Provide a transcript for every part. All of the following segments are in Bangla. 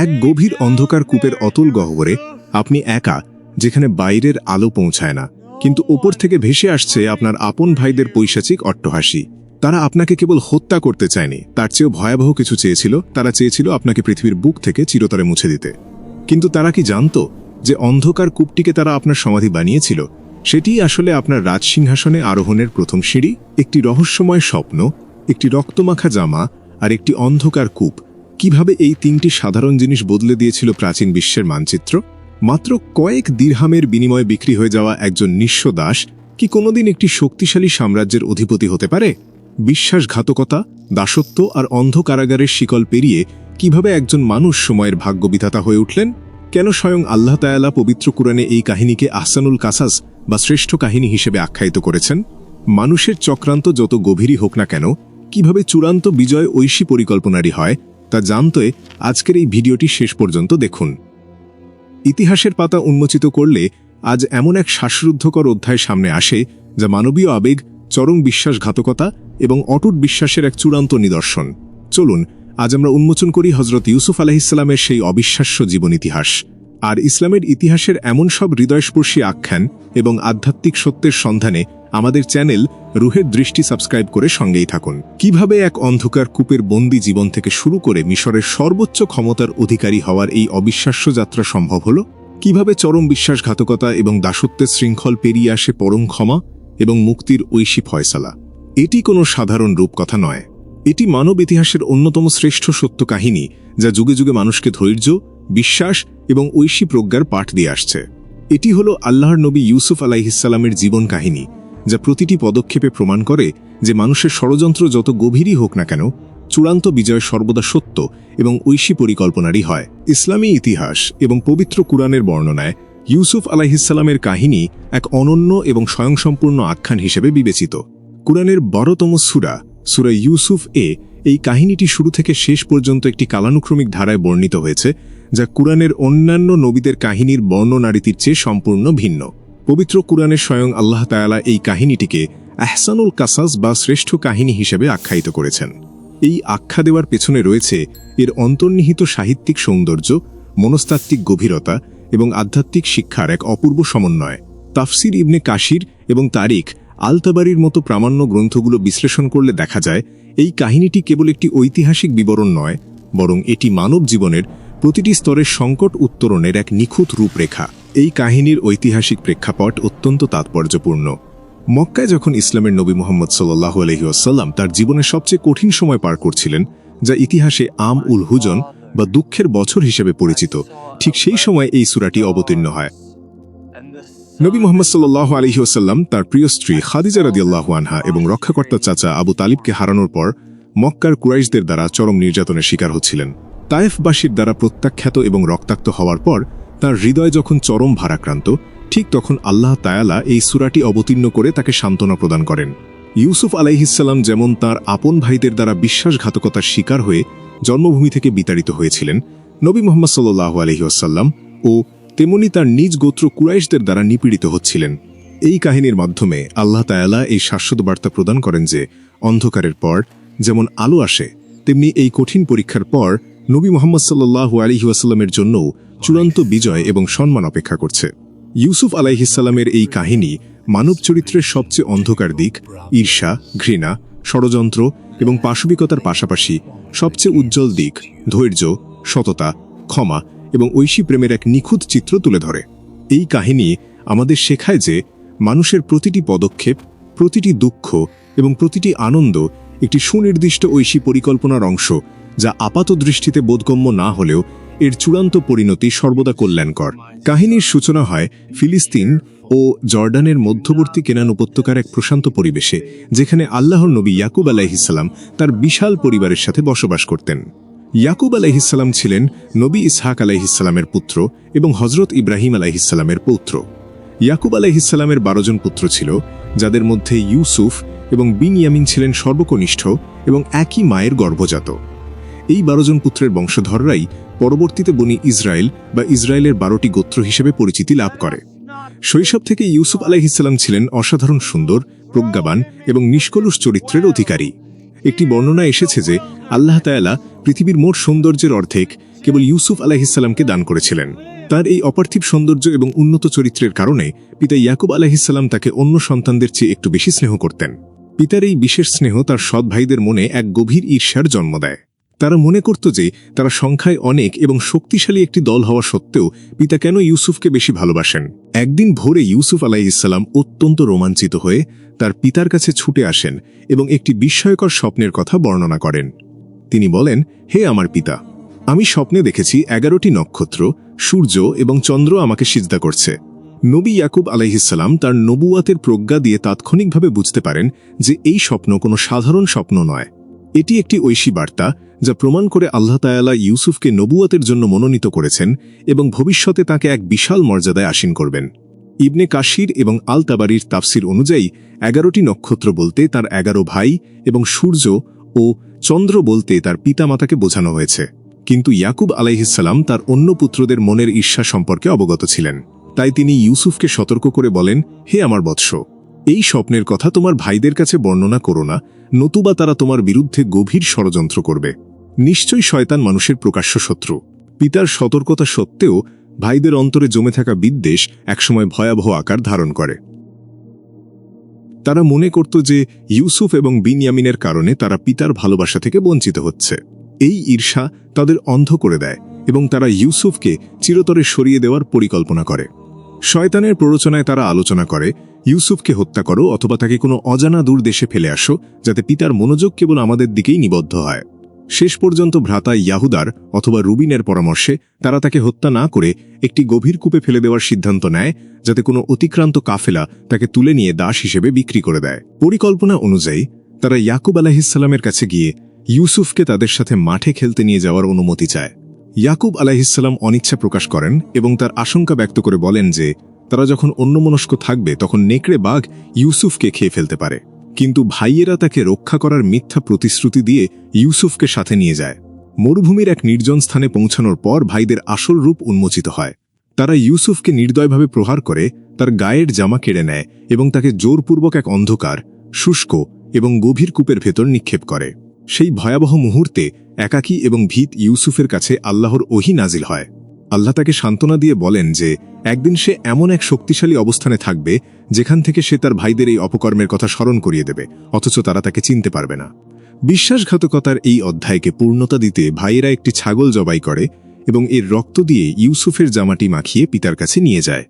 এক গভীর অন্ধকার কূপের অতল গহ্বরে আপনি একা, যেখানে বাইরের আলো পৌঁছায় না, কিন্তু ওপর থেকে ভেসে আসছে আপনার আপন ভাইদের পৈশাচিক অট্টহাসি। তারা আপনাকে কেবল হত্যা করতে চায়নি, তার চেয়েও ভয়াবহ কিছু চেয়েছিল। তারা চেয়েছিল আপনাকে পৃথিবীর বুক থেকে চিরতরে মুছে দিতে। কিন্তু তারা কি জানত যে অন্ধকার কূপটিকে তারা আপনার সমাধি বানিয়েছিল সেটিই আসলে আপনার রাজসিংহাসনে আরোহণের প্রথম সিঁড়ি? একটি রহস্যময় স্বপ্ন, একটি রক্তমাখা জামা আর একটি অন্ধকার কূপ, কিভাবে এই তিনটি সাধারণ জিনিস বদলে দিয়েছিল প্রাচীন বিশ্বের মানচিত্র? মাত্র কয়েক দিরহামের বিনিময়ে বিক্রি হয়ে যাওয়া একজন নিঃস্ব দাস কি কোনোদিন একটি শক্তিশালী সাম্রাজ্যের অধিপতি হতে পারে? বিশ্বাসঘাতকতা, দাসত্ব আর অন্ধ কারাগারের শিকল পেরিয়ে কিভাবে একজন মানুষ সময়ের ভাগ্যবিধাতা হয়ে উঠলেন? কেন স্বয়ং আল্লাহ তাআলা পবিত্র কুরআনে এই কাহিনীকে আহসানুল কাসাস বা শ্রেষ্ঠ কাহিনী হিসেবে আখ্যায়িত করেছেন? মানুষের চক্রান্ত যত গভীরই হোক না কেন, কিভাবে চূড়ান্ত বিজয় ঐশী পরিকল্পনারই হয় তা জানতে আজকের এই ভিডিওটি শেষ পর্যন্ত দেখুন। ইতিহাসের পাতা উন্মোচিত করলে আজ এমন এক শ্বাসরুদ্ধকর অধ্যায় সামনে আসে যা মানবীয় আবেগ, চরম বিশ্বাসঘাতকতা এবং অটুট বিশ্বাসের এক চূড়ান্ত নিদর্শন। চলুন আজ আমরা উন্মোচন করি হযরত ইউসুফ আলাইহিসসালামের সেই অবিশ্বাস্য জীবন ইতিহাস, আর ইসলামের ইতিহাসের এমন সব হৃদয়স্পর্শী আখ্যান এবং আধ্যাত্মিক সত্যের সন্ধানে আমাদের চ্যানেল রুহের দৃষ্টি সাবস্ক্রাইব করে সঙ্গেই থাকুন। কিভাবে এক অন্ধকার কূপের বন্দী জীবন থেকে শুরু করে মিশরের সর্বোচ্চ ক্ষমতার অধিকারী হওয়ার এই অবিশ্বাস্য যাত্রা সম্ভব হল? কিভাবে চরম বিশ্বাসঘাতকতা এবং দাসত্বের শৃঙ্খল পেরিয়ে আসে পরম ক্ষমা এবং মুক্তির ঐশী ফয়সালা? এটি কোনো সাধারণ রূপকথা নয়, এটি মানব ইতিহাসের অন্যতম শ্রেষ্ঠ সত্য কাহিনী, যা যুগে যুগে মানুষকে ধৈর্য, বিশ্বাস এবং ঐশী প্রজ্ঞার পাঠ দিয়ে আসছে। এটি হলো আল্লাহর নবী ইউসুফ আলাইহিসসালামের জীবন কাহিনী, যা প্রতিটি পদক্ষেপে প্রমাণ করে যে মানুষের ষড়যন্ত্র যত গভীরই হোক না কেন, চূড়ান্ত বিজয় সর্বদা সত্য এবং ঐশী পরিকল্পনারই হয়। ইসলামী ইতিহাস এবং পবিত্র কুরআনের বর্ণনায় ইউসুফ আলাইহিসসালামের কাহিনী এক অনন্য এবং স্বয়ংসম্পূর্ণ আখ্যান হিসেবে বিবেচিত। কুরআনের 12তম সূরা ইউসুফ এই কাহিনীটি শুরু থেকে শেষ পর্যন্ত একটি কালানুক্রমিক ধারায় বর্ণিত হয়েছে, যা কুরআনের অন্যান্য নবীদের কাহিনীর বর্ণনারীতির চেয়ে সম্পূর্ণ ভিন্ন। পবিত্র কুরআনের স্বয়ং আল্লাহ তাআলা এই কাহিনীটিকে আহসানুল কাসাস বা শ্রেষ্ঠ কাহিনী হিসেবে আখ্যায়িত করেছেন। এই আখ্যা দেওয়ার পেছনে রয়েছে এর অন্তর্নিহিত সাহিত্যিক সৌন্দর্য, মনস্তাত্ত্বিক গভীরতা এবং আধ্যাত্মিক শিক্ষার এক অপূর্ব সমন্বয়। তাফসির ইবনে কাসির এবং তারিখ আল তাবারির মতো প্রামাণ্য গ্রন্থগুলো বিশ্লেষণ করলে দেখা যায় এই কাহিনীটি কেবল একটি ঐতিহাসিক বিবরণ নয়, বরং এটি মানব জীবনের প্রতিটি স্তরের সংকট উত্তরণের এক নিখুঁত রূপরেখা। এই কাহিনীর ঐতিহাসিক প্রেক্ষাপট অত্যন্ত তাৎপর্যপূর্ণ। মক্কায় যখন ইসলামের নবী মুহাম্মদ সাল্লাল্লাহু আলাইহি ওয়াসাল্লাম তার জীবনের সবচেয়ে কঠিন সময় পার করছিলেন, যা ইতিহাসে আম উল হুজন বা দুঃখের বছর হিসেবে পরিচিত, ঠিক সেই সময় এই সূরাটি অবতীর্ণ হয়। নবী মুহাম্মদ সাল্লাল্লাহু আলাইহি ওয়াসাল্লাম তার প্রিয় স্ত্রী খাদিজা রাদিয়াল্লাহু আনহা এবং রক্ষাকর্তার চাচা আবু তালিবকে হারানোর পর মক্কার কুরাইশদের দ্বারা চরম নির্যাতনের শিকার হচ্ছিলেন। তায়েফবাসীর দ্বারা প্রত্যাখ্যাত এবং রক্তাক্ত হওয়ার পর তার হৃদয় যখন চরম ভারাক্রান্ত, ঠিক তখন আল্লাহ তাআলা এই সূরাটি অবতীর্ণ করে তাকে সান্ত্বনা প্রদান করেন। ইউসুফ আলাইহিসসালাম যেমন তার আপন ভাইদের দ্বারা বিশ্বাসঘাতকতার শিকার হয়ে জন্মভূমি থেকে বিতাড়িত হয়েছিলেন, নবী মুহাম্মদ সাল্লাল্লাহু আলাইহি ওয়াসাল্লাম ও তেমনি তার নিজ গোত্র কুরাইশদের দ্বারা নিপীড়িত হচ্ছিলেন। এই কাহিনীর মাধ্যমে আল্লাহ তাআলা এই শাশ্বত বার্তা প্রদান করেন যে অন্ধকারের পর যেমন আলো আসে, তেমনি এই কঠিন পরীক্ষার পর নবী মুহাম্মদ সাল্লাল্লাহু আলাইহি ওয়াসাল্লামের জন্যও চূড়ান্ত বিজয় এবং সম্মান অপেক্ষা করছে। ইউসুফ আলাইহিসসালামের এই কাহিনী মানব চরিত্রের সবচেয়ে অন্ধকার দিক, ঈর্ষা, ঘৃণা, ষড়যন্ত্র এবং পাশবিকতার পাশাপাশি সবচেয়ে উজ্জ্বল দিক, ধৈর্য, সততা, ক্ষমা এবং ঐশী প্রেমের এক নিখুঁত চিত্র তুলে ধরে। এই কাহিনী আমাদের শেখায় যে মানুষের প্রতিটি পদক্ষেপ, প্রতিটি দুঃখ এবং প্রতিটি আনন্দ একটি সুনির্দিষ্ট ঐশী পরিকল্পনার অংশ, যা আপাত দৃষ্টিতে বোধগম্য না হলেও এর চূড়ান্ত পরিণতি সর্বদা কল্যাণকর। কাহিনীর সূচনা হয় ফিলিস্তিন ও জর্ডানের মধ্যবর্তী কেনান উপত্যকার এক প্রশান্ত পরিবেশে, যেখানে আল্লাহর নবী ইয়াকুব আলাইহিসসালাম তার বিশাল পরিবারের সাথে বসবাস করতেন। ইয়াকুব আলাইহিসসালাম ছিলেন নবী ইসহাক আলাইহিসসালামের পুত্র এবং হযরত ইব্রাহিম আলাইহিসসালামের পৌত্র। ইয়াকুব আলাইহিসসালামের 12 জন পুত্র ছিল, যাদের মধ্যে ইউসুফ এবং বিনয়ামিন ছিলেন সর্বকনিষ্ঠ এবং একই মায়ের গর্ভজাত। এই 12 জন পুত্রের বংশধররাই পরবর্তীতে বনি ইসরায়েল বা ইসরায়েলের 12টি গোত্র হিসেবে পরিচিতি লাভ করে। শৈশব থেকে ইউসুফ আলাইহিসসালাম ছিলেন অসাধারণ সুন্দর, প্রজ্ঞাবান এবং নিষ্কলুষ চরিত্রের অধিকারী। একটি বর্ণনা এসেছে যে আল্লাহ তাআলা পৃথিবীর মোট সৌন্দর্যের অর্ধেক কেবল ইউসুফ আলাইহিসসালামকে দান করেছিলেন। তার এই অপার্থিব সৌন্দর্য এবং উন্নত চরিত্রের কারণে পিতা ইয়াকুব আলাইহিসসালাম তাকে অন্য সন্তানদের চেয়ে একটু বেশি স্নেহ করতেন। পিতার এই বিশেষ স্নেহ তার সৎ ভাইদের মনে এক গভীর ঈর্ষার জন্ম দেয়। তারা মনে করত যে তারা সংখ্যায় অনেক এবং শক্তিশালী একটি দল হওয়া সত্ত্বেও পিতা কেন ইউসুফকে বেশি ভালোবাসেন। একদিন ভোরে ইউসুফ আলাইহিসসালাম অত্যন্ত রোমাঞ্চিত হয়ে তার পিতার কাছে ছুটে আসেন এবং একটি বিস্ময়কর স্বপ্নের কথা বর্ণনা করেন। তিনি বলেন, হে আমার পিতা, আমি স্বপ্নে দেখেছি 11টি নক্ষত্র, সূর্য এবং চন্দ্র আমাকে সিজদা করছে। নবী ইয়াকুব আলাইহিসসালাম তার নবুয়াতের প্রজ্ঞা দিয়ে তাৎক্ষণিকভাবে বুঝতে পারেন যে এই স্বপ্ন কোনো সাধারণ স্বপ্ন নয়। এটি একটি ঐশী বার্তা যা প্রমাণ করে আল্লাহ তাআলা ইউসুফকে নবুয়াতের জন্য মনোনীত করেছেন এবং ভবিষ্যতে তাকে এক বিশাল মর্যাদায় আসীন করবেন। ইবনে কাশির এবং আল তাবারির তাফসির অনুযায়ী 11টি নক্ষত্র বলতে তার 11 ভাই এবং সূর্য ও চন্দ্র বলতে তার পিতামাতাকে বোঝানো হয়েছে। কিন্তু ইয়াকুব আলাইহিসসালাম তার অন্য পুত্রদের মনের ঈর্ষা সম্পর্কে অবগত ছিলেন। তাই তিনি ইউসুফকে সতর্ক করে বলেন, হে আমার বৎস, এই স্বপ্নের কথা তোমার ভাইদের কাছে বর্ণনা করো না, নতুবা তারা তোমার বিরুদ্ধে গভীর ষড়যন্ত্র করবে। নিশ্চয়ই শয়তান মানুষের প্রকাশ্য শত্রু। পিতার সতর্কতা সত্ত্বেও ভাইদের অন্তরে জমে থাকা বিদ্বেষ একসময় ভয়াবহ আকার ধারণ করে। তারা মনে করত যে ইউসুফ এবং বিনয়ামিনের কারণে তারা পিতার ভালোবাসা থেকে বঞ্চিত হচ্ছে। এই ঈর্ষা তাদের অন্ধ করে দেয় এবং তারা ইউসুফকে চিরতরে সরিয়ে দেওয়ার পরিকল্পনা করে। শয়তানের প্ররোচনায় তারা আলোচনা করে, ইউসুফকে হত্যা করো অথবা তাকে কোনো অজানা দূর দেশে ফেলে আসো, যাতে পিতার মনোযোগ কেবল আমাদের দিকেই নিবদ্ধ হয়। শেষ পর্যন্ত ভ্রাতা ইয়াহুদার অথবা রুবিনের পরামর্শে তারা তাকে হত্যা না করে একটি গভীর কূপে ফেলে দেওয়ার সিদ্ধান্ত নেয়, যাতে কোনো অতিক্রান্ত কাফেলা তাকে তুলে নিয়ে দাস হিসেবে বিক্রি করে দেয়। পরিকল্পনা অনুযায়ী তারা ইয়াকুব আলাইহিসসালামের কাছে গিয়ে ইউসুফকে তাদের সাথে মাঠে খেলতে নিয়ে যাওয়ার অনুমতি চায়। ইয়াকুব আলাইহিসসালাম অনিচ্ছা প্রকাশ করেন এবং তার আশঙ্কা ব্যক্ত করে বলেন যে তারা যখন অন্যমনস্ক থাকবে তখন নেকড়ে বাঘ ইউসুফকে খেয়ে ফেলতে পারে। কিন্তু ভাইয়েরা তাকে রক্ষা করার মিথ্যা প্রতিশ্রুতি দিয়ে ইউসুফকে সাথে নিয়ে যায়। মরুভূমির এক নির্জন স্থানে পৌঁছানোর পর ভাইদের আসল রূপ উন্মোচিত হয়। তারা ইউসুফকে নির্দয়ভাবে প্রহার করে তার গায়ের জামা কেড়ে নেয় এবং তাকে জোরপূর্বক এক অন্ধকার, শুষ্ক এবং গভীর কূপের ভেতর নিক্ষেপ করে। সেই ভয়াবহ মুহূর্তে একাকী এবং ভীত ইউসুফের কাছে আল্লাহর ওহী নাজিল হয়। আল্লাহ তাকে সান্ত্বনা দিয়ে বলেন যে একদিন সে এমন এক শক্তিশালী অবস্থানে থাকবে যেখান থেকে সে তার ভাইদের এই অপকর্মের কথা স্মরণ করিয়ে দেবে, অথচ তারা তাকে চিনতে পারবে না। বিশ্বাসঘাতকতার এই অধ্যায়কে পূর্ণতা দিতে ভাইয়েরা একটি ছাগল জবাই করে এবং এর রক্ত দিয়ে ইউসুফের জামাটি মাখিয়ে পিতার কাছে নিয়ে যায়।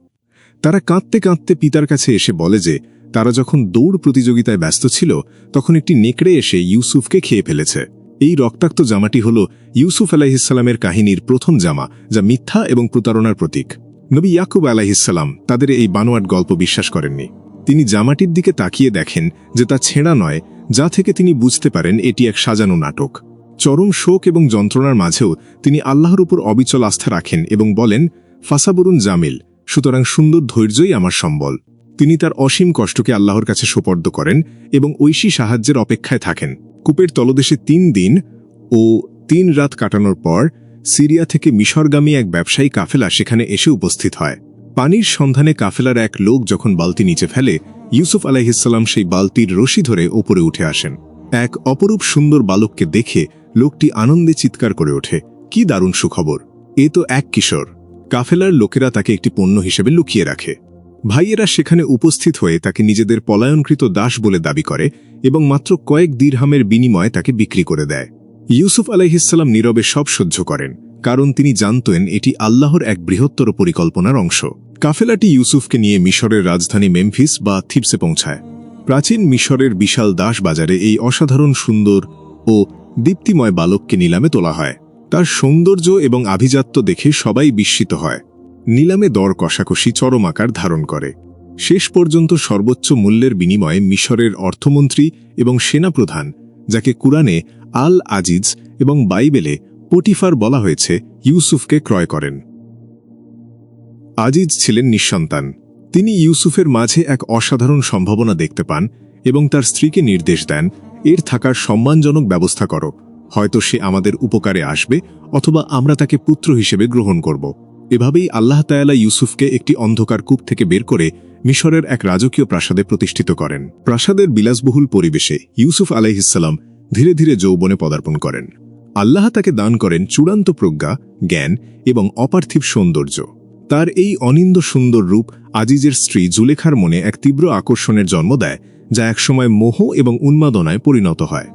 তারা কাঁদতে কাঁদতে পিতার কাছে এসে বলে যে তারা যখন দৌড় প্রতিযোগিতায় ব্যস্ত ছিল তখন একটি নেকড়ে এসে ইউসুফকে খেয়ে ফেলেছে। এই রক্তাক্ত জামাটি হল ইউসুফ আলাইহিসসালামের কাহিনীর প্রথম জামা, যা মিথ্যা এবং প্রতারণার প্রতীক। নবী ইয়াকুব আলাইহিসসালাম তাদের এই বানোয়াট গল্প বিশ্বাস করেননি। তিনি জামাটির দিকে তাকিয়ে দেখেন যে তা ছেঁড়া নয়, যা থেকে তিনি বুঝতে পারেন এটি এক সাজানো নাটক। চরম শোক এবং যন্ত্রণার মাঝেও তিনি আল্লাহর উপর অবিচল আস্থা রাখেন এবং বলেন, ফাসাবুরুন জামিল, সুতরাং সুন্দর ধৈর্যই আমার সম্বল। তিনি তার অসীম কষ্টকে আল্লাহর কাছে সোপর্দ করেন এবং ঐশী সাহায্যের অপেক্ষায় থাকেন। কূপের তলদেশে 3 দিন ও 3 রাত কাটানোর পর সিরিয়া থেকে মিশরগামী এক ব্যবসায়ী কাফেলা সেখানে এসে উপস্থিত হয়। পানির সন্ধানে কাফেলার এক লোক যখন বালতি নিচে ফেলে, ইউসুফ আলাইহিসসালাম সেই বালতির রশি ধরে ওপরে উঠে আসেন। এক অপরূপ সুন্দর বালককে দেখে লোকটি আনন্দে চিৎকার করে ওঠে, কি দারুণ সুখবর! এ তো এক কিশোর। কাফেলার লোকেরা তাকে একটি পণ্য হিসেবে লুকিয়ে রাখে। ভাইয়েরা সেখানে উপস্থিত হয়ে তাকে নিজেদের পলায়নকৃত দাস বলে দাবি করে এবং মাত্র কয়েক দিরহামের বিনিময়ে তাকে বিক্রি করে দেয়। ইউসুফ আলাইহিসসালাম নীরবে সব সহ্য করেন, কারণ তিনি জানতেন এটি আল্লাহর এক বৃহত্তর পরিকল্পনার অংশ। কাফেলাটি ইউসুফকে নিয়ে মিশরের রাজধানী মেমফিস বা থিবসে পৌঁছায়। প্রাচীন মিশরের বিশাল দাস বাজারে এই অসাধারণ সুন্দর ও দীপ্তিময় বালককে নিলামে তোলা হয়। তার সৌন্দর্য এবং আভিজাত্য দেখে সবাই বিস্মিত হয়। নিলামে দর কষাকষি চরম আকার ধারণ করে। শেষ পর্যন্ত সর্বোচ্চ মূল্যের বিনিময়ে মিশরের অর্থমন্ত্রী এবং সেনাপ্রধান, যাকে কুরআনে আল আজিজ এবং বাইবেলে পটিফার বলা হয়েছে, ইউসুফকে ক্রয় করেন। আজিজ ছিলেন নিঃসন্তান। তিনি ইউসুফের মাঝে এক অসাধারণ সম্ভাবনা দেখতে পান এবং তার স্ত্রীকে নির্দেশ দেন, এর থাকার সম্মানজনক ব্যবস্থা করো, হয়তো সে আমাদের উপকারে আসবে অথবা আমরা তাকে পুত্র হিসেবে গ্রহণ করব। এভাবেই আল্লাহ তাআলা ইউসুফকে একটি অন্ধকার কূপ থেকে বের করে মিশরের এক রাজকীয় প্রাসাদে প্রতিষ্ঠিত করেন। প্রাসাদের বিলাসবহুল পরিবেশে ইউসুফ আলাইহিসসালাম ধীরে ধীরে যৌবনে পদার্পণ করেন। আল্লাহ তাকে দান করেন চূড়ান্ত প্রজ্ঞা, জ্ঞান এবং অপার্থিব সৌন্দর্য। তার এই অনিন্দ সুন্দর রূপ আজিজের স্ত্রী জুলেখার মনে এক তীব্র আকর্ষণের জন্ম দেয়, যা একসময় মোহ এবং উন্মাদনায় পরিণত হয়।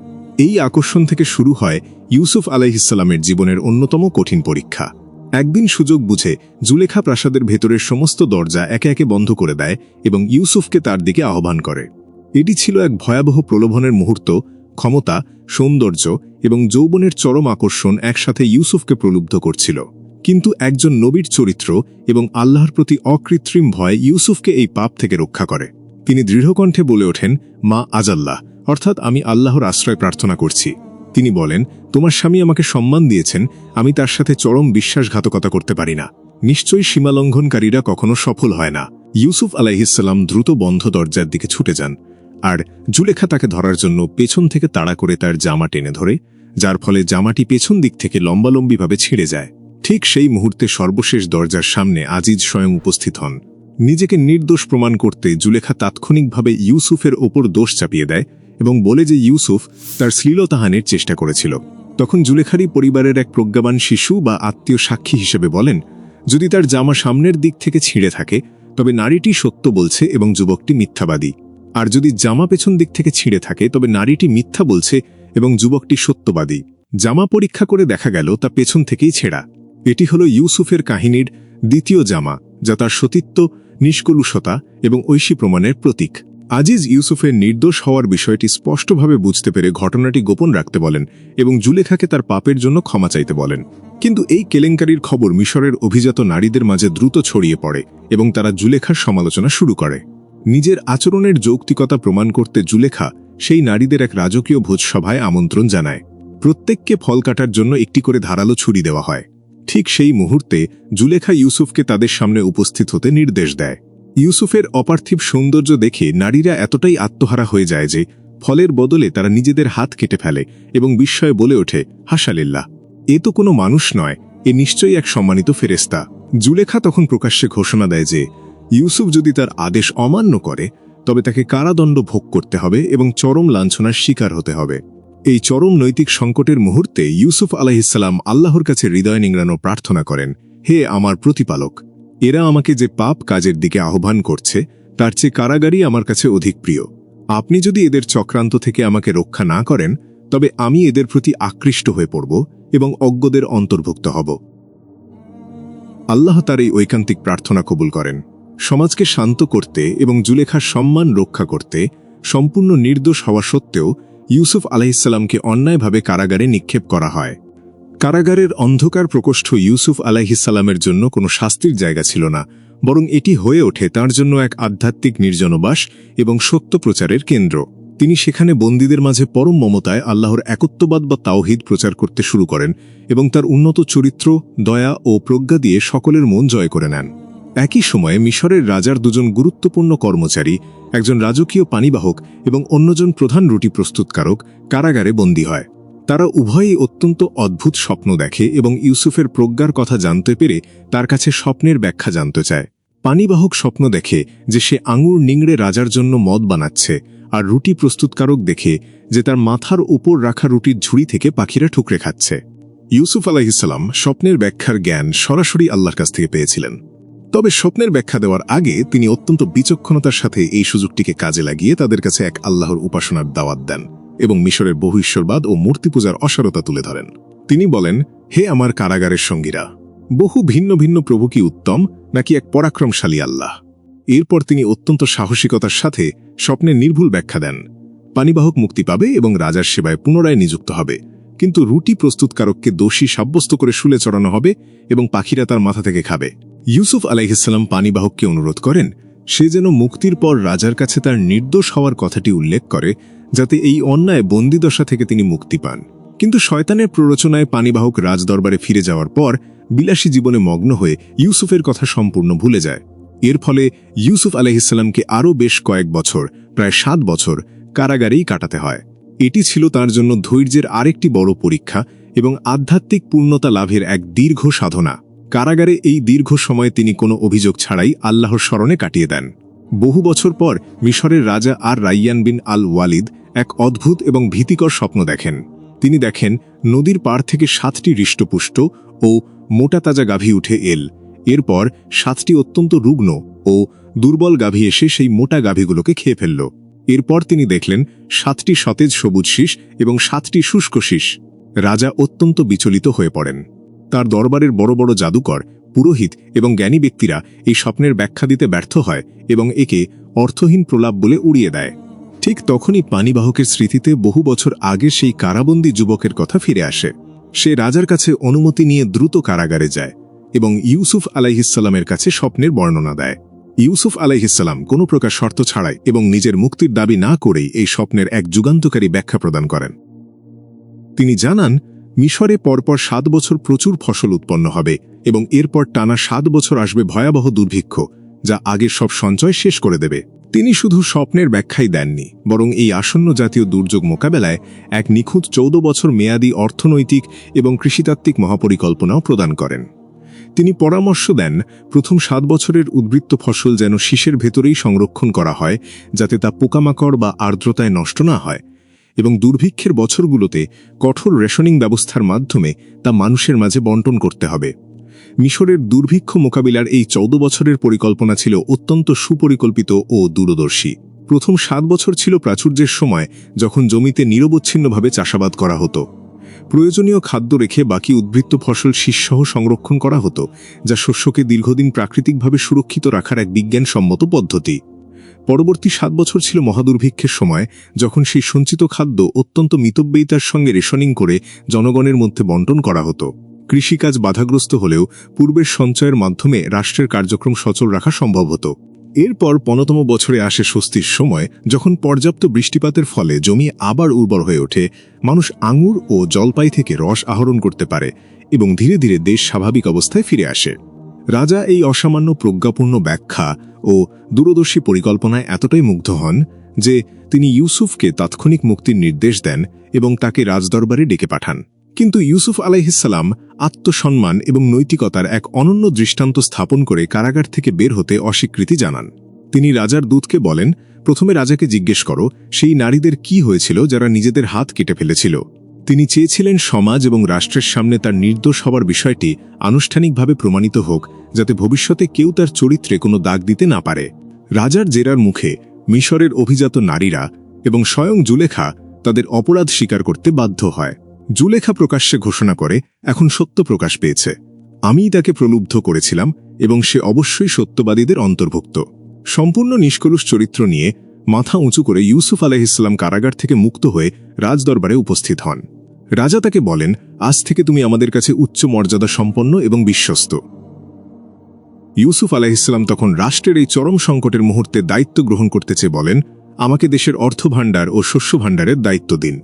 এই আকর্ষণ থেকে শুরু হয় ইউসুফ আলাইহিসসালামের জীবনের অন্যতম কঠিন পরীক্ষা। একদিন সুযোগ বুঝে জুলেখা প্রাসাদের ভেতরের সমস্ত দরজা একে একে বন্ধ করে দেয় এবং ইউসুফকে তার দিকে আহ্বান করে। এটি ছিল এক ভয়াবহ প্রলোভনের মুহূর্ত। ক্ষমতা, সৌন্দর্য এবং যৌবনের চরম আকর্ষণ একসাথে ইউসুফকে প্রলুব্ধ করছিল। কিন্তু একজন নবীর চরিত্র এবং আল্লাহর প্রতি অকৃত্রিম ভয় ইউসুফকে এই পাপ থেকে রক্ষা করে। তিনি দৃঢ়কণ্ঠে বলে ওঠেন, মা আজাল্লাহ, অর্থাৎ আমি আল্লাহর আশ্রয় প্রার্থনা করছি। তিনি বলেন, তোমার স্বামী আমাকে সম্মান দিয়েছেন, আমি তার সাথে চরম বিশ্বাসঘাতকতা করতে পারি না। নিশ্চয়ই সীমালঙ্ঘনকারীরা কখনো সফল হয় না। ইউসুফ আলাইহিসসালাম দ্রুত বন্ধ দরজার দিকে ছুটে যান, আর জুলেখা তাকে ধরার জন্য পেছন থেকে তাড়া করে তার জামা টেনে ধরে, যার ফলে জামাটি পেছন দিক থেকে লম্বালম্বিভাবে ছিঁড়ে যায়। ঠিক সেই মুহূর্তে সর্বশেষ দরজার সামনে আজিজ স্বয়ং উপস্থিত হন। নিজেকে নির্দোষ প্রমাণ করতে জুলেখা তাৎক্ষণিকভাবে ইউসুফের ওপর দোষ চাপিয়ে দেয় এবং বলে যে ইউসুফ তার শ্লীলতাহানির চেষ্টা করেছিল। তখন জুলেখারই পরিবারের এক প্রজ্ঞাবান শিশু বা আত্মীয় সাক্ষী হিসেবে বলেন, যদি তার জামা সামনের দিক থেকে ছিঁড়ে থাকে তবে নারীটি সত্য বলছে এবং যুবকটি মিথ্যাবাদী, আর যদি জামা পেছন দিক থেকে ছিঁড়ে থাকে তবে নারীটি মিথ্যা বলছে এবং যুবকটি সত্যবাদী। জামা পরীক্ষা করে দেখা গেল তা পেছন থেকেই ছেঁড়া। এটি হল ইউসুফের কাহিনীর দ্বিতীয় জামা, যা তার সতীত্ব, নিষ্কলুষতা এবং ঐশী প্রমাণের প্রতীক। আজিজ ইউসুফের নির্দোষ হওয়ার বিষয়টি স্পষ্টভাবে বুঝতে পেরে ঘটনাটি গোপন রাখতে বলেন এবং জুলেখাকে তার পাপের জন্য ক্ষমা চাইতে বলেন। কিন্তু এই কেলেঙ্কারির খবর মিশরের অভিজাত নারীদের মাঝে দ্রুত ছড়িয়ে পড়ে এবং তারা জুলেখার সমালোচনা শুরু করে। নিজের আচরণের যৌক্তিকতা প্রমাণ করতে জুলেখা সেই নারীদের এক রাজকীয় ভোজসভায় আমন্ত্রণ জানায়। প্রত্যেককে ফল কাটার জন্য একটি করে ধারালো ছুরি দেওয়া হয়। ঠিক সেই মুহূর্তে জুলেখা ইউসুফকে তাদের সামনে উপস্থিত হতে নির্দেশ দেয়। ইউসুফের অপার্থিব সৌন্দর্য দেখে নারীরা এতটাই আত্মহারা হয়ে যায় যে ফলের বদলে তারা নিজেদের হাত কেটে ফেলে এবং বিস্ময়ে বলে ওঠে, হাসালিল্লাহ, এ তো কোনো মানুষ নয়, এ নিশ্চয়ই এক সম্মানিত ফেরেশতা। জুলেখা তখন প্রকাশ্যে ঘোষণা দেয় যে ইউসুফ যদি তার আদেশ অমান্য করে তবে তাকে কারাদণ্ড ভোগ করতে হবে এবং চরম লাঞ্ছনার শিকার হতে হবে। এই চরম নৈতিক সংকটের মুহূর্তে ইউসুফ আলাইহিসসালাম আল্লাহর কাছে হৃদয় নিংড়ানো প্রার্থনা করেন, হে আমার প্রতিপালক, এরা আমাকে যে পাপ কাজের দিকে আহ্বান করছে তার চেয়ে কারাগারই আমার কাছে অধিক প্রিয়। আপনি যদি এদের চক্রান্ত থেকে আমাকে রক্ষা না করেন তবে আমি এদের প্রতি আকৃষ্ট হয়ে পড়ব এবং অজ্ঞদের অন্তর্ভুক্ত হব। আল্লাহ তার এই ঐকান্তিক প্রার্থনা কবুল করেন। সমাজকে শান্ত করতে এবং জুলেখার সম্মান রক্ষা করতে সম্পূর্ণ নির্দোষ হওয়া সত্ত্বেও ইউসুফ আলাইহিসসালামকে অন্যায়ভাবে কারাগারে নিক্ষেপ করা হয়। কারাগারের অন্ধকার প্রকোষ্ঠ ইউসুফ আলাইহিসসালামের জন্য কোনো শাস্তির জায়গা ছিল না, বরং এটি হয়ে ওঠে তার জন্য এক আধ্যাত্মিক নির্জনবাস এবং সত্য প্রচারের কেন্দ্র। তিনি সেখানে বন্দীদের মাঝে পরম মমতায় আল্লাহর একত্ববাদ বা তাওহীদ প্রচার করতে শুরু করেন এবং তার উন্নত চরিত্র, দয়া ও প্রজ্ঞা দিয়ে সকলের মন জয় করে নেন। একই সময়ে মিশরের রাজার দুজন গুরুত্বপূর্ণ কর্মচারী, একজন রাজকীয় পানিবাহক এবং অন্যজন প্রধান রুটি প্রস্তুতকারক, কারাগারে বন্দী হয়। তারা উভয়েই অত্যন্ত অদ্ভুত স্বপ্ন দেখে এবং ইউসুফের প্রজ্ঞার কথা জানতে পেরে তার কাছে স্বপ্নের ব্যাখ্যা জানতে চায়। পানিবাহক স্বপ্ন দেখে যে সে আঙুর নিংড়ে রাজার জন্য মদ বানাচ্ছে, আর রুটি প্রস্তুতকারক দেখে যে তার মাথার উপর রাখা রুটির ঝুড়ি থেকে পাখিরা ঠুকরে খাচ্ছে। ইউসুফ আলাইহিসসালাম স্বপ্নের ব্যাখ্যার জ্ঞান সরাসরি আল্লাহর কাছ থেকে পেয়েছিলেন। তবে স্বপ্নের ব্যাখ্যা দেওয়ার আগে তিনি অত্যন্ত বিচক্ষণতার সাথে এই সুযোগটিকে কাজে লাগিয়ে তাদের কাছে এক আল্লাহর উপাসনার দাওয়াত দেন এবং মিশরের বহু ঈশ্বরবাদ ও মূর্তি পূজার অসারতা তুলে ধরেন। তিনি বলেন, হে আমার কারাগারের সঙ্গীরা, বহু ভিন্ন ভিন্ন প্রভু কি উত্তম নাকি এক পরাক্রমশালী আল্লাহ? এরপর তিনি অত্যন্ত সাহসিকতার সাথে স্বপ্নের নির্ভুল ব্যাখ্যা দেন। পানিবাহক মুক্তি পাবে এবং রাজার সেবায় পুনরায় নিযুক্ত হবে, কিন্তু রুটি প্রস্তুতকারককে দোষী সাব্যস্ত করে শুলে চড়ানো হবে এবং পাখিরা তার মাথা থেকে খাবে। ইউসুফ আলাইহিসসালাম পানিবাহককে অনুরোধ করেন সে যেন মুক্তির পর রাজার কাছে তার নির্দোষ হওয়ার কথাটি উল্লেখ করে, যাতে এই অন্যায় বন্দিদশা থেকে তিনি মুক্তি পান। কিন্তু শয়তানের প্ররোচনায় পানিবাহক রাজদরবারে ফিরে যাওয়ার পর বিলাসী জীবনে মগ্ন হয়ে ইউসুফের কথা সম্পূর্ণ ভুলে যায়। এর ফলে ইউসুফ আলাইহিসসালামকে আরও বেশ কয়েক বছর, প্রায় 7 বছর কারাগারেই কাটাতে হয়। এটি ছিল তার জন্য ধৈর্যের আরেকটি বড় পরীক্ষা এবং আধ্যাত্মিক পূর্ণতা লাভের এক দীর্ঘ সাধনা। কারাগারে এই দীর্ঘ সময়ে তিনি কোনো অভিযোগ ছাড়াই আল্লাহর স্মরণে কাটিয়ে দেন। বহু বছর পর মিশরের রাজা আর রাইয়ান বিন আল ওয়ালিদ এক অদ্ভুত এবং ভীতিকর স্বপ্ন দেখেন। তিনি দেখেন নদীর পাড় থেকে 7টি হৃষ্টপুষ্ট ও মোটা তাজা গাভী উঠে এরপর 7টি অত্যন্ত রুগ্ন ও দুর্বল গাভী এসে সেই মোটা গাভীগুলোকে খেয়ে ফেলল। এরপর তিনি দেখলেন 7টি সতেজ সবুজ শীষ এবং 7টি শুষ্ক শীষ। রাজা অত্যন্ত বিচলিত হয়ে পড়েন। তার দরবারের বড় বড় জাদুকর, পুরোহিত এবং জ্ঞানী ব্যক্তিরা এই স্বপ্নের ব্যাখ্যা দিতে ব্যর্থ হয় এবং একে অর্থহীন প্রলাপ বলে উড়িয়ে দেয়। ঠিক তখনই পানিবাহকের স্মৃতিতে বহু বছর আগে সেই কারাবন্দী যুবকের কথা ফিরে আসে। সে রাজার কাছে অনুমতি নিয়ে দ্রুত কারাগারে যায় এবং ইউসুফ আলাইহিসসালামের কাছে স্বপ্নের বর্ণনা দেয়। ইউসুফ আলাইহিসসালাম কোনো প্রকার শর্ত ছাড়াই এবং নিজের মুক্তির দাবি না করেই এই স্বপ্নের এক যুগান্তকারী ব্যাখ্যা প্রদান করেন। তিনি জানান, মিশরে পরপর 7 বছর প্রচুর ফসল উৎপন্ন হবে এবং এরপর টানা 7 বছর আসবে ভয়াবহ দুর্ভিক্ষ, যা আগের সব সঞ্চয় শেষ করে দেবে। তিনি শুধু স্বপ্নের ব্যাখ্যাই দেননি, বরং এই আসন্ন জাতীয় দুর্যোগ মোকাবেলায় এক নিখুঁত 14 বছর মেয়াদী অর্থনৈতিক এবং কৃষিতাত্ত্বিক মহাপরিকল্পনাও প্রদান করেন। তিনি পরামর্শ দেন, প্রথম 7 বছরের উদ্বৃত্ত ফসল যেন শীষের ভেতরেই সংরক্ষণ করা হয়, যাতে তা পোকামাকড় বা আর্দ্রতায় নষ্ট না হয়, এবং দুর্ভিক্ষের বছরগুলোতে কঠোর রেশনিং ব্যবস্থার মাধ্যমে তা মানুষের মাঝে বন্টন করতে হবে। মিশরের দুর্ভিক্ষ মোকাবিলার এই 14 বছরের পরিকল্পনা ছিল অত্যন্ত সুপরিকল্পিত ও দূরদর্শী। প্রথম 7 বছর ছিল প্রাচুর্যের সময়, যখন জমিতে নিরবচ্ছিন্নভাবে চাষাবাদ করা হতো। প্রয়োজনীয় খাদ্য রেখে বাকি উদ্বৃত্ত ফসল শীষসহ সংরক্ষণ করা হতো, যা শস্যকে দীর্ঘদিন প্রাকৃতিকভাবে সুরক্ষিত রাখার এক বিজ্ঞানসম্মত পদ্ধতি। পরবর্তী 7 বছর ছিল মহাদুর্ভিক্ষের সময়, যখন সেই সঞ্চিত খাদ্য অত্যন্ত মিতব্যয়িতার সঙ্গে রেশনিং করে জনগণের মধ্যে বন্টন করা হতো। কৃষিকাজ বাধাগ্রস্ত হলেও পূর্বের সঞ্চয়ের মাধ্যমে রাষ্ট্রের কার্যক্রম সচল রাখা সম্ভব হতো। এরপর 15তম বছরে আসে স্বস্তির সময়, যখন পর্যাপ্ত বৃষ্টিপাতের ফলে জমি আবার উর্বর হয়ে ওঠে, মানুষ আঙুর ও জলপাই থেকে রস আহরণ করতে পারে এবং ধীরে ধীরে দেশ স্বাভাবিক অবস্থায় ফিরে আসে। রাজা এই অসামান্য প্রজ্ঞাপূর্ণ ব্যাখ্যা ও দূরদর্শী পরিকল্পনায় এতটাই মুগ্ধ হন যে তিনি ইউসুফকে তাৎক্ষণিক মুক্তির নির্দেশ দেন এবং তাকে রাজদরবারে ডেকে পাঠান। কিন্তু ইউসুফ আলাইহিসসালাম আত্মসম্মান এবং নৈতিকতার এক অনন্য দৃষ্টান্ত স্থাপন করে কারাগার থেকে বের হতে অস্বীকৃতি জানান। তিনি রাজার দূতকে বলেন, প্রথমে রাজাকে জিজ্ঞেস করো সেই নারীদের কি হয়েছিল যারা নিজেদের হাত কেটে ফেলেছিল। তিনি চেয়েছিলেন সমাজ এবং রাষ্ট্রের সামনে তার নির্দোষ হবার বিষয়টি আনুষ্ঠানিকভাবে প্রমাণিত হোক, যাতে ভবিষ্যতে কেউ তার চরিত্রে কোনো দাগ দিতে না পারে। রাজার জেরার মুখে মিশরের অভিজাত নারীরা এবং স্বয়ং জুলেখা তাদের অপরাধ স্বীকার করতে বাধ্য হয়। জুলেখা প্রকাশ্যে ঘোষণা করে, এখন সত্য প্রকাশ পেয়েছে, আমিই তাকে প্রলুব্ধ করেছিলাম এবং সে অবশ্যই সত্যবাদীদের অন্তর্ভুক্ত। সম্পূর্ণ নিষ্কলুষ চরিত্র নিয়ে মাথা উঁচু করে ইউসুফ আলাইহিসসালাম কারাগার থেকে মুক্ত হয়ে রাজদরবারে উপস্থিত হন। রাজা তাকে বলেন, আজ থেকে তুমি আমাদের কাছে উচ্চ মর্যাদা সম্পন্ন এবং বিশ্বস্ত। ইউসুফ আলাইহিসসালাম তখন রাষ্ট্রের এই চরম সংকটের মুহূর্তে দায়িত্ব গ্রহণ করতে চেয়ে বলেন, আমাকে দেশের অর্থভাণ্ডার ও শস্য ভাণ্ডারের দায়িত্ব দিন।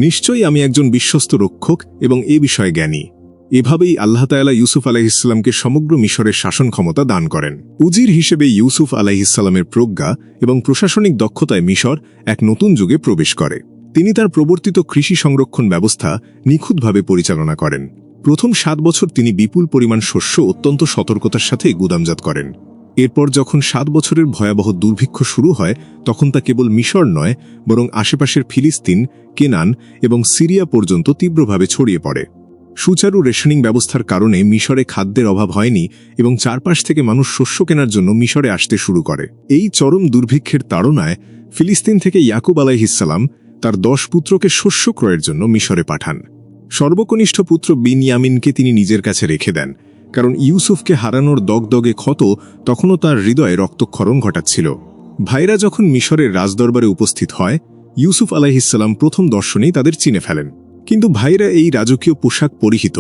নিশ্চয়ই আমি একজন বিশ্বস্ত রক্ষক এবং এ বিষয়ে জ্ঞানী। এভাবেই আল্লাহ তাআলা ইউসুফ আলাইহিসসালামকে সমগ্র মিশরের শাসন ক্ষমতা দান করেন। উজির হিসেবে ইউসুফ আলাইহিসসালামের প্রজ্ঞা এবং প্রশাসনিক দক্ষতায় মিশর এক নতুন যুগে প্রবেশ করে। তিনি তার প্রবর্তিত কৃষি সংরক্ষণ ব্যবস্থা নিখুঁতভাবে পরিচালনা করেন। প্রথম 7 বছর তিনি বিপুল পরিমাণ শস্য অত্যন্ত সতর্কতার সাথে গুদামজাত করেন। এরপর যখন 7 বছরের ভয়াবহ দুর্ভিক্ষ শুরু হয়, তখন তা কেবল মিশর নয়, বরং আশেপাশের ফিলিস্তিন, কেনান এবং সিরিয়া পর্যন্ত তীব্রভাবে ছড়িয়ে পড়ে। সুচারু রেশনিং ব্যবস্থার কারণে মিশরে খাদ্যের অভাব হয়নি এবং চারপাশ থেকে মানুষ শস্য কেনার জন্য মিশরে আসতে শুরু করে। এই চরম দুর্ভিক্ষের তাড়নায় ফিলিস্তিন থেকে ইয়াকুব আলাইহিসসালাম তার 10 পুত্রকে শস্য ক্রয়ের জন্য মিশরে পাঠান। সর্বকনিষ্ঠ পুত্র বিনয়ামিনকে তিনি নিজের কাছে রেখে দেন, কারণ ইউসুফকে হারানোর দগদগে ক্ষত তখনও তার হৃদয়ে রক্তক্ষরণ ঘটাচ্ছিল। ভাইরা যখন মিশরের রাজদরবারে উপস্থিত হয়, ইউসুফ আলাইহিসসালাম প্রথম দর্শনেই তাদের চিনে ফেলেন। কিন্তু ভাইরা এই রাজকীয় পোশাক পরিহিত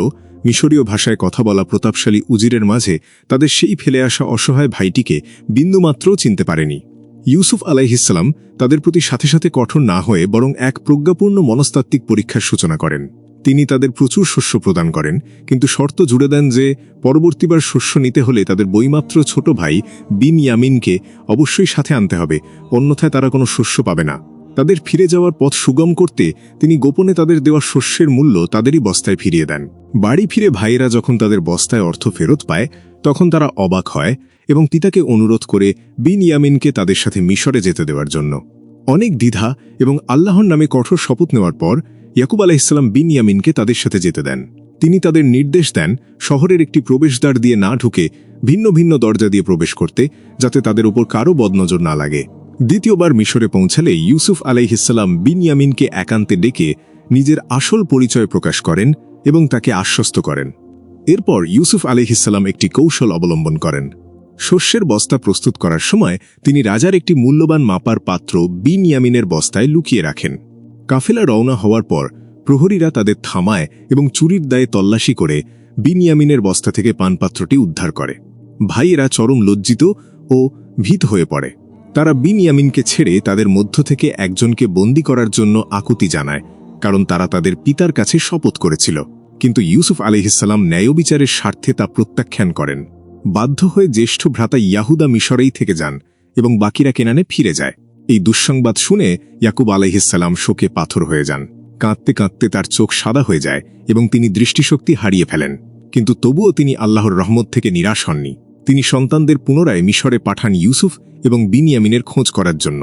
মিশরীয় ভাষায় কথা বলা প্রতাপশালী উজিরের মাঝে তাদের সেই ফেলে আসা অসহায় ভাইটিকে বিন্দুমাত্রও চিনতে পারেনি। ইউসুফ আলাইহিসসালাম তাদের প্রতি সাথে সাথে কঠোর না হয়ে বরং এক প্রজ্ঞাপূর্ণ মনস্তাত্ত্বিক পরীক্ষার সূচনা করেন। তিনি তাদের প্রচুর শস্য প্রদান করেন, কিন্তু শর্ত জুড়ে দেন যে পরবর্তীবার শস্য নিতে হলে তাদের বইমাত্র ছোট ভাই বিনয়ামিনকে অবশ্যই সাথে আনতে হবে, অন্যথায় তারা কোনো শস্য পাবে না। তাদের ফিরে যাওয়ার পথ সুগম করতে তিনি গোপনে তাদের দেওয়া শস্যের মূল্য তাদেরই বস্তায় ফিরিয়ে দেন। বাড়ি ফিরে ভাইয়েরা যখন তাদের বস্তায় অর্থ ফেরত পায় তখন তারা অবাক হয় এবং পিতাকে অনুরোধ করে বিনয়ামিনকে তাদের সাথে মিশরে যেতে দেওয়ার জন্য। অনেক দ্বিধা এবং আল্লাহর নামে কঠোর শপথ নেওয়ার পর ইয়াকুব আলাইহিসসালাম বিনয়ামিনকে তাদের সাথে যেতে দেন। তিনি তাদের নির্দেশ দেন শহরের একটি প্রবেশদ্বার দিয়ে না ঢুকে ভিন্ন ভিন্ন দরজা দিয়ে প্রবেশ করতে, যাতে তাদের উপর কারও বদনজর না লাগে। দ্বিতীয়বার মিশরে পৌঁছালে ইউসুফ আলাইহিসসালাম বিনয়ামিনকে একান্তে ডেকে নিজের আসল পরিচয় প্রকাশ করেন এবং তাকে আশ্বস্ত করেন। এরপর ইউসুফ আলাইহিসসালাম একটি কৌশল অবলম্বন করেন। শস্যের বস্তা প্রস্তুত করার সময় তিনি রাজার একটি মূল্যবান মাপার পাত্র বিনয়ামিনের বস্তায় লুকিয়ে রাখেন। কাফেলা রওনা হওয়ার পর প্রহরীরা তাদের থামায় এবং চুরির দায়ে তল্লাশি করে বিনয়ামিনের বস্তা থেকে পানপাত্রটি উদ্ধার করে। ভাইয়েরা চরম লজ্জিত ও ভীত হয়ে পড়ে। তারা বিনয়ামিনকে ছেড়ে তাদের মধ্য থেকে একজনকে বন্দী করার জন্য আকুতি জানায়, কারণ তারা তাদের পিতার কাছে শপথ করেছিল। কিন্তু ইউসুফ আলাইহিসসালাম ন্যায়বিচারের স্বার্থে তা প্রত্যাখ্যান করেন। বাধ্য হয়ে জ্যেষ্ঠ ভ্রাতা ইয়াহুদা মিশরেই থেকে যান এবং বাকিরা কেনানে ফিরে যায়। এই দুঃসংবাদ শুনে ইয়াকুব আলাইহিসসালাম শোকে পাথর হয়ে যান। কাঁদতে কাঁদতে তার চোখ সাদা হয়ে যায় এবং তিনি দৃষ্টিশক্তি হারিয়ে ফেলেন। কিন্তু তবুও তিনি আল্লাহর রহমত থেকে নিরাশ হননি। তিনি সন্তানদের পুনরায় মিশরে পাঠান ইউসুফ এবং বিনয়ামিনের খোঁজ করার জন্য।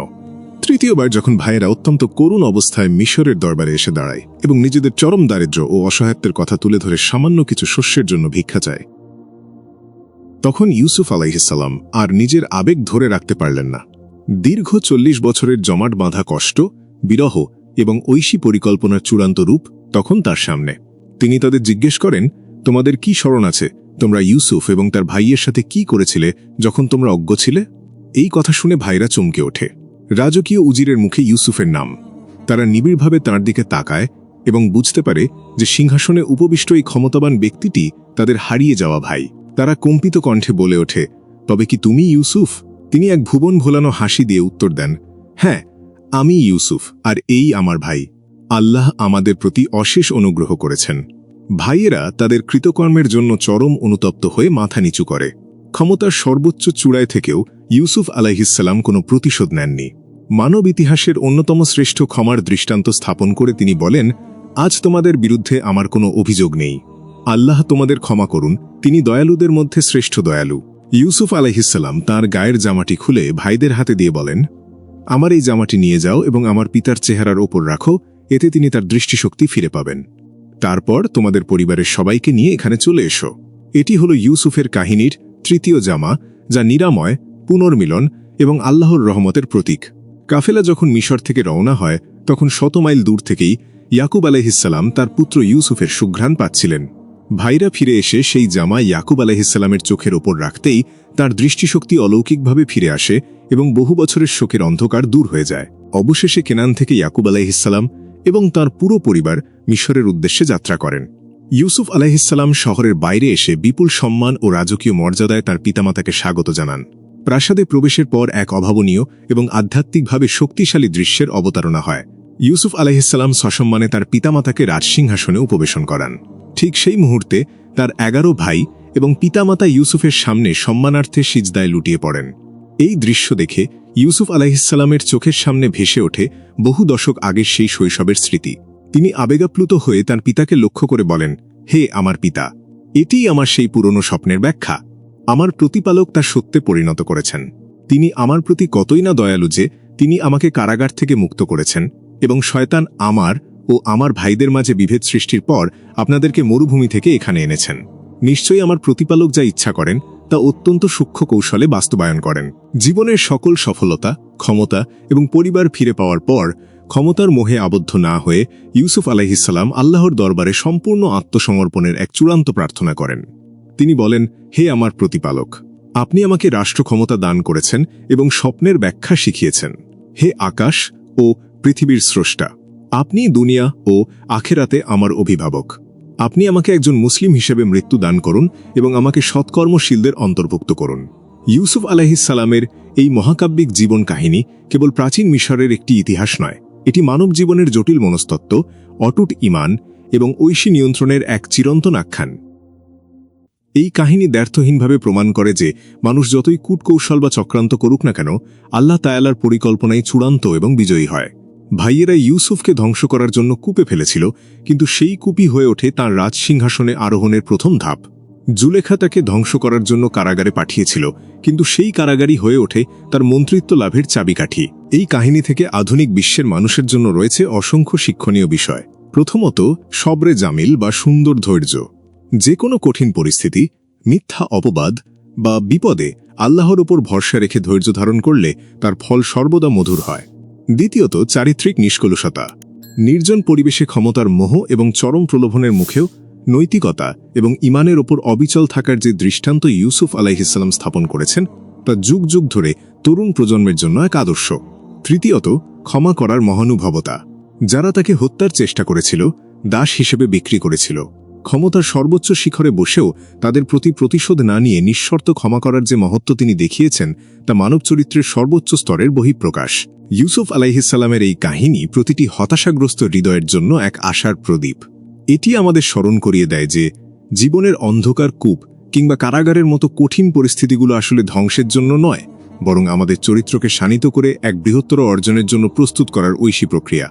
তৃতীয়বার যখন ভাইয়েরা অত্যন্ত করুণ অবস্থায় মিশরের দরবারে এসে দাঁড়ায় এবং নিজেদের চরম দারিদ্র্য ও অসহায়ত্বের কথা তুলে ধরে সামান্য কিছু শস্যের জন্য ভিক্ষা চায়, তখন ইউসুফ আলাইহিসসালাম আর নিজের আবেগ ধরে রাখতে পারলেন না। দীর্ঘ 40 বছরের জমাট বাঁধা কষ্ট, বিরহ এবং ঐশী পরিকল্পনার চূড়ান্ত রূপ তখন তার সামনে। তিনি তাদের জিজ্ঞেস করেন, তোমাদের কি স্মরণ আছে তোমরা ইউসুফ এবং তার ভাইয়ের সাথে কি করেছিলে যখন তোমরা অজ্ঞ ছিলে? এই কথা শুনে ভাইরা চমকে ওঠে। রাজকীয় উজিরের মুখে ইউসুফের নাম। তারা নিবিড়ভাবে তাঁর দিকে তাকায় এবং বুঝতে পারে যে সিংহাসনে উপবিষ্ট এই ক্ষমতাবান ব্যক্তিটি তাদের হারিয়ে যাওয়া ভাই। তারা কম্পিত কণ্ঠে বলে ওঠে, তবে কি তুমি ইউসুফ? তিনি এক ভুবন ভোলানো হাসি দিয়ে উত্তর দেন, হ্যাঁ, আমি ইউসুফ, আর এই আমার ভাই। আল্লাহ আমাদের প্রতি অশেষ অনুগ্রহ করেছেন। ভাইয়েরা তাদের কৃতকর্মের জন্য চরম অনুতপ্ত হয়ে মাথা নিচু করে। ক্ষমতার সর্বোচ্চ চূড়ায় থেকেও ইউসুফ আলাইহিসসালাম কোনো প্রতিশোধ নেননি। মানব ইতিহাসের অন্যতম শ্রেষ্ঠ ক্ষমার দৃষ্টান্ত স্থাপন করে তিনি বলেন, আজ তোমাদের বিরুদ্ধে আমার কোনো অভিযোগ নেই। আল্লাহ তোমাদের ক্ষমা করুন, তিনি দয়ালুদের মধ্যে শ্রেষ্ঠ দয়ালু। ইউসুফ আলাইহিসসালাম তাঁর গায়ের জামাটি খুলে ভাইদের হাতে দিয়ে বলেন, আমার এই জামাটি নিয়ে যাও এবং আমার পিতার চেহারার ওপর রাখো, এতে তিনি তার দৃষ্টিশক্তি ফিরে পাবেন। তারপর তোমাদের পরিবারের সবাইকে নিয়ে এখানে চলে এসো। এটি হল ইউসুফের কাহিনীর তৃতীয় জামা, যা নিরাময়, পুনর্মিলন এবং আল্লাহর রহমতের প্রতীক। কাফেলা যখন মিশর থেকে রওনা হয় তখন 100 মাইল দূর থেকেই ইয়াকুব আলাইহিসসালাম তার পুত্র ইউসুফের সুঘ্রাণ পাচ্ছিলেন। ভাইরা ফিরে এসে সেই জামা ইয়াকুব আলাইহিসসালামের চোখের ওপর রাখতেই তার দৃষ্টিশক্তি অলৌকিকভাবে ফিরে আসে এবং বহু বছরের শোকের অন্ধকার দূর হয়ে যায়। অবশেষে কেনান থেকে ইয়াকুব আলাইহিসসালাম এবং তার পুরো পরিবার মিশরের উদ্দেশ্যে যাত্রা করেন। ইউসুফ আলাইহিসসালাম শহরের বাইরে এসে বিপুল সম্মান ও রাজকীয় মর্যাদায় তার পিতামাতাকে স্বাগত জানান। প্রাসাদে প্রবেশের পর এক অভাবনীয় এবং আধ্যাত্মিকভাবে শক্তিশালী দৃশ্যের অবতারণা হয়। ইউসুফ আলাইহিসসালাম সসম্মানে তার পিতামাতাকে রাজসিংহাসনে উপবেশন করান। ঠিক সেই মুহূর্তে তার 11 ভাই এবং পিতামাতা ইউসুফের সামনে সম্মানার্থে সিজদায় লুটিয়ে পড়েন। এই দৃশ্য দেখে ইউসুফ আলাইহিসসালামের চোখের সামনে ভেসে ওঠে বহু দশক আগের সেই শৈশবের স্মৃতি। তিনি আবেগাপ্লুত হয়ে তার পিতাকে লক্ষ্য করে বলেন, হে আমার পিতা, এটিই আমার সেই পুরনো স্বপ্নের ব্যাখ্যা। আমার প্রতিপালক তা সত্যে পরিণত করেছেন। তিনি আমার প্রতি কতই না দয়ালু যে তিনি আমাকে কারাগার থেকে মুক্ত করেছেন এবং শয়তান আমার ও আমার ভাইদের মাঝে বিভেদ সৃষ্টির পর আপনাদেরকে মরুভূমি থেকে এখানে এনেছেন। নিশ্চয়ই আমার প্রতিপালক যা ইচ্ছা করেন তা অত্যন্ত সূক্ষ্ম কৌশলে বাস্তবায়ন করেন। জীবনের সকল সফলতা, ক্ষমতা এবং পরিবার ফিরে পাওয়ার পর ক্ষমতার মোহে আবদ্ধ না হয়ে ইউসুফ আলাইহিসসালাম আল্লাহর দরবারে সম্পূর্ণ আত্মসমর্পণের এক চূড়ান্ত প্রার্থনা করেন। তিনি বলেন, হে আমার প্রতিপালক, আপনি আমাকে রাষ্ট্র ক্ষমতা দান করেছেন এবং স্বপ্নের ব্যাখ্যা শিখিয়েছেন। হে আকাশ ও পৃথিবীর স্রষ্টা, আপনি দুনিয়া ও আখেরাতে আমার অভিভাবক। আপনি আমাকে একজন মুসলিম হিসেবে মৃত্যু দান করুন এবং আমাকে সৎকর্মশীলদের অন্তর্ভুক্ত করুন। ইউসুফ আলাইহিসসালামের এই মহাকাব্যিক জীবন কাহিনী কেবল প্রাচীন মিশরের একটি ইতিহাস নয়, এটি মানব জীবনের জটিল মনস্তত্ত্ব, অটুট ঈমান এবং ঐশী নিয়ন্ত্রণের এক চিরন্তন আখ্যান। এই কাহিনী দ্ব্যর্থহীনভাবে প্রমাণ করে যে মানুষ যতই কূটকৌশল বা চক্রান্ত করুক না কেন, আল্লাহ তাআলার পরিকল্পনাই চূড়ান্ত এবং বিজয়ী হয়। ভাইয়েরা ইউসুফকে ধ্বংস করার জন্য কূপে ফেলেছিল, কিন্তু সেই কূপই হয়ে ওঠে তাঁর রাজসিংহাসনে আরোহণের প্রথম ধাপ। জুলেখা তাকে ধ্বংস করার জন্য কারাগারে পাঠিয়েছিল, কিন্তু সেই কারাগারই হয়ে ওঠে তার মন্ত্রিত্ব লাভের চাবিকাঠি। এই কাহিনী থেকে আধুনিক বিশ্বের মানুষের জন্য রয়েছে অসংখ্য শিক্ষণীয় বিষয়। প্রথমত, সবরে জামিল বা সুন্দর ধৈর্য। যে কোনো কঠিন পরিস্থিতি, মিথ্যা অপবাদ বা বিপদে আল্লাহর ওপর ভরসা রেখে ধৈর্য ধারণ করলে তার ফল সর্বদা মধুর হয়। দ্বিতীয়ত, চারিত্রিক নিষ্কলুষতা। নির্জন পরিবেশে ক্ষমতার মোহ এবং চরম প্রলোভনের মুখেও নৈতিকতা এবং ঈমানের ওপর অবিচল থাকার যে দৃষ্টান্ত ইউসুফ আলাইহিসসালাম স্থাপন করেছেন, তা যুগ যুগ ধরে তরুণ প্রজন্মের জন্য এক আদর্শ। তৃতীয়ত, ক্ষমা করার মহানুভবতা। যারা তাকে হত্যার চেষ্টা করেছিল, দাস হিসেবে বিক্রি করেছিল, ক্ষমতার সর্বোচ্চ শিখরে বসেও তাদের প্রতি প্রতিশোধ না নিয়ে নিঃশর্ত ক্ষমা করার যে মহত্ব তিনি দেখিয়েছেন, তা মানব চরিত্রের সর্বোচ্চ স্তরের বহিঃপ্রকাশ। ইউসুফ আলাইহিসসালামের এই কাহিনী প্রতিটি হতাশাগ্রস্ত হৃদয়ের জন্য এক আশার প্রদীপ। এটি আমাদের স্মরণ করিয়ে দেয় যে জীবনের অন্ধকার কূপ কিংবা কারাগারের মতো কঠিন পরিস্থিতিগুলো আসলে ধ্বংসের জন্য নয়, বরং আমাদের চরিত্রকে শানিত করে এক বৃহত্তর অর্জনের জন্য প্রস্তুত করার ঐশী প্রক্রিয়া।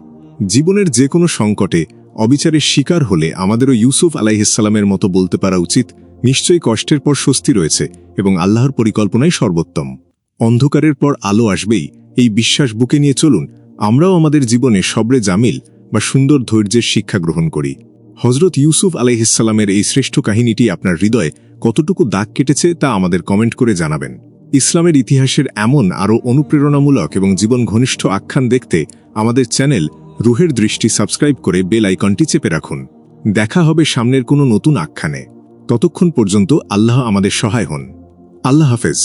জীবনের যে কোনো সংকটে অবিচারের শিকার হলে আমাদেরও ইউসুফ আলাইহিসসালামের মতো বলতে পারা উচিত, নিশ্চয়ই কষ্টের পর স্বস্তি রয়েছে এবং আল্লাহর পরিকল্পনাই সর্বোত্তম। অন্ধকারের পর আলো আসবেই, এই বিশ্বাস বুকে নিয়ে চলুন আমরাও আমাদের জীবনে সবরে জামিল বা সুন্দর ধৈর্যের শিক্ষা গ্রহণ করি। হজরত ইউসুফ আলাইহিসসালামের এই শ্রেষ্ঠ কাহিনীটি আপনার হৃদয়ে কতটুকু দাগ কেটেছে তা আমাদের কমেন্ট করে জানাবেন। ইসলামের ইতিহাসের এমন আরও অনুপ্রেরণামূলক এবং জীবন ঘনিষ্ঠ আখ্যান দেখতে আমাদের চ্যানেল রুহের দৃষ্টি সাবস্ক্রাইব করে বেল আইকনটি চেপে রাখুন। দেখা হবে সামনের কোনো নতুন আখ্যানে। ততক্ষণ পর্যন্ত আল্লাহ আমাদের সহায় হন। আল্লাহ হাফেজ।